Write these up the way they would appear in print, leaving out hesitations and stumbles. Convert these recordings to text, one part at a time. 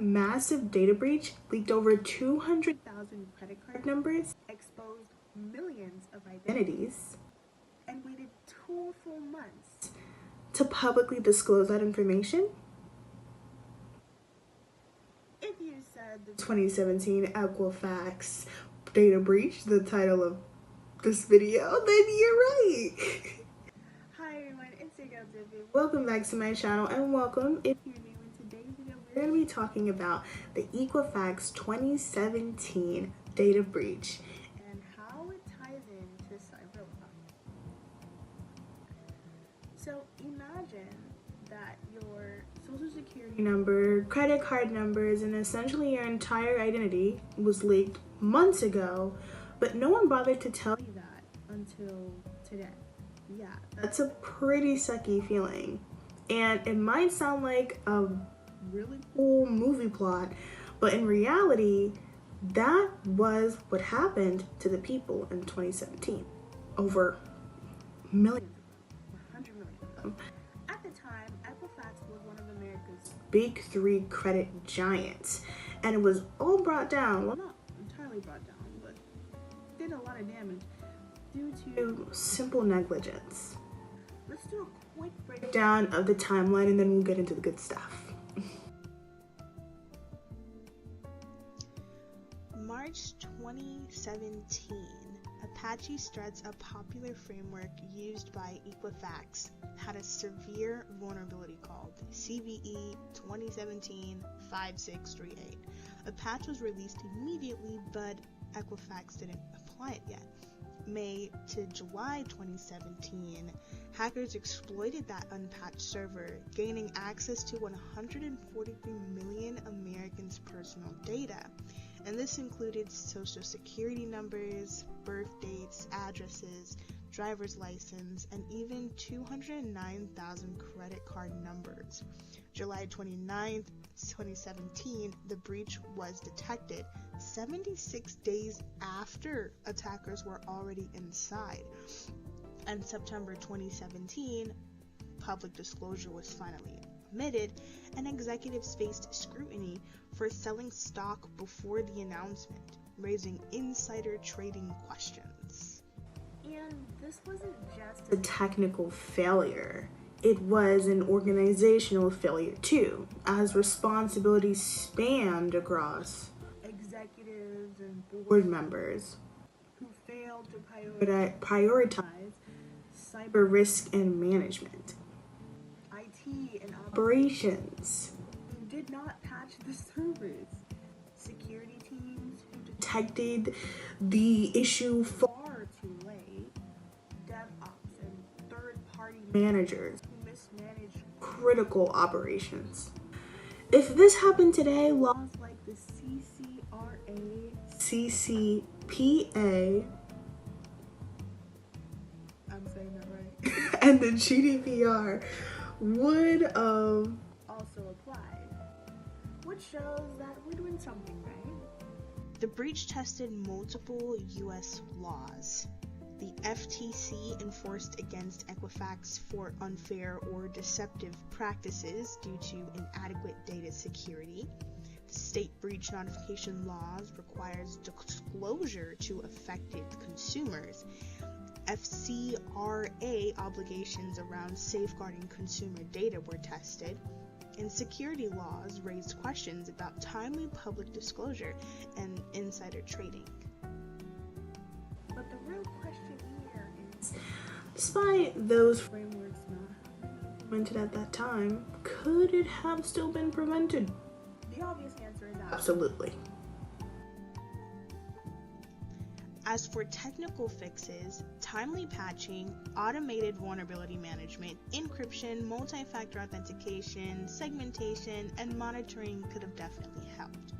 massive data breach leaked over 200,000 credit card numbers, exposed millions of identities, and waited 2 full months to publicly disclose that information? If you said the 2017 Equifax data breach, the title of this video, then you're right. Hi everyone, it's your girl Divya. Welcome back to my channel, and welcome if you're new. In today's video, we're going to be talking about the Equifax 2017 data breach and how it ties into cybercrime. So imagine that your social security number, credit card numbers, and essentially your entire identity was leaked months ago, but no one bothered to tell you that until today. Yeah, that's a pretty sucky feeling. And it might sound like a really cool movie plot, but in reality, that was what happened to the people in 2017. Over millions of them, 100 million of them. At the time, Equifax was one of America's big 3 credit giants, and it was all brought down, well, not entirely brought down, but did a lot of damage due to simple negligence. Let's do a quick breakdown of the timeline and then we'll get into the good stuff. March 2017, Apache Struts, a popular framework used by Equifax, had a severe vulnerability called CVE 2017-5638. A patch was released immediately, but Equifax didn't apply it yet. May to July 2017, hackers exploited that unpatched server, gaining access to 143 million Americans' personal data. And this included social security numbers, birth dates, addresses, driver's license, and even 209,000 credit card numbers. July 29th, 2017, the breach was detected 76 days after attackers were already inside. And September 2017, public disclosure was finally admitted, and executives faced scrutiny for selling stock before the announcement, raising insider trading questions. And this wasn't just a technical failure. It was an organizational failure too, as responsibilities spanned across executives and board members who failed to prioritize cyber risk and management, IT and operations who did not patch the servers, security teams who detected the issue far too late, DevOps and third-party managers who mismanaged critical operations. If this happened today, laws like the CCRA, CCPA, I'm saying that right, and the GDPR would also apply, which shows that we're doing something right. The breach tested multiple U.S. laws. The FTC enforced against Equifax for unfair or deceptive practices due to inadequate data security. The state breach notification laws requires disclosure to affected consumers. FCRA obligations around safeguarding consumer data were tested, and security laws raised questions about timely public disclosure and insider trading. But the real question here is, despite those frameworks not implemented at that time, could it have still been prevented? The obvious answer is absolutely. As for technical fixes, timely patching, automated vulnerability management, encryption, multi-factor authentication, segmentation, and monitoring could have definitely helped.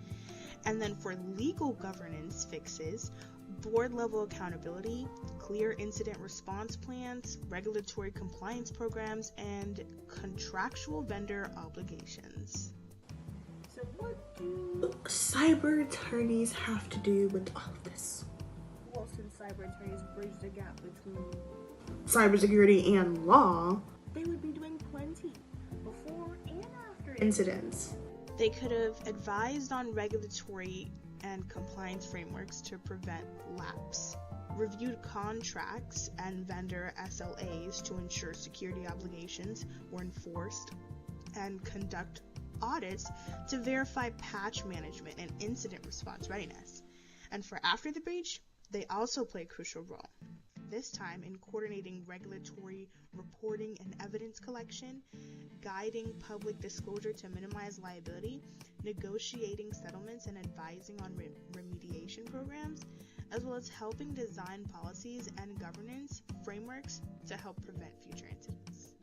And then for legal governance fixes, board-level accountability, clear incident response plans, regulatory compliance programs, and contractual vendor obligations. So what do cyber attorneys have to do with all of this? Well, since cyber attorneys bridge the gap between cybersecurity and law, they would be doing plenty before and after incidents. They could have advised on regulatory and compliance frameworks to prevent lapse, reviewed contracts and vendor SLAs to ensure security obligations were enforced, and conduct audits to verify patch management and incident response readiness. And for after the breach, they also play a crucial role, this time in coordinating regulatory reporting and evidence collection, guiding public disclosure to minimize liability, negotiating settlements and advising on remediation programs, as well as helping design policies and governance frameworks to help prevent future incidents.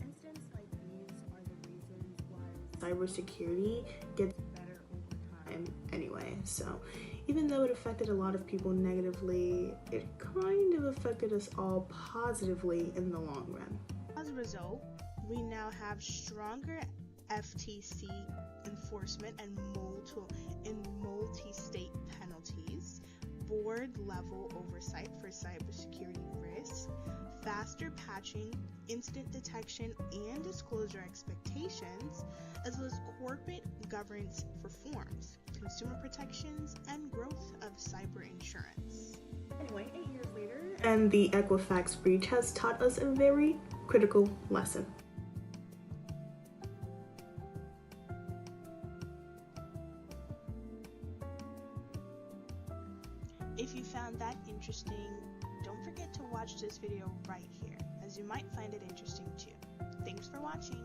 Incidents like these are the reasons why cybersecurity gets better over time anyway. So even though it affected a lot of people negatively, it kind of affected us all positively in the long run. As a result, we now have stronger FTC enforcement and multi-state penalties, board-level oversight for cybersecurity risks, faster patching, incident detection and disclosure expectations, as well as corporate governance reforms, consumer protections, and growth of cyber insurance. Anyway, 8 years later, and the Equifax breach has taught us a very critical lesson. If you found that interesting, don't forget to watch this video right here, as you might find it interesting too. Thanks for watching.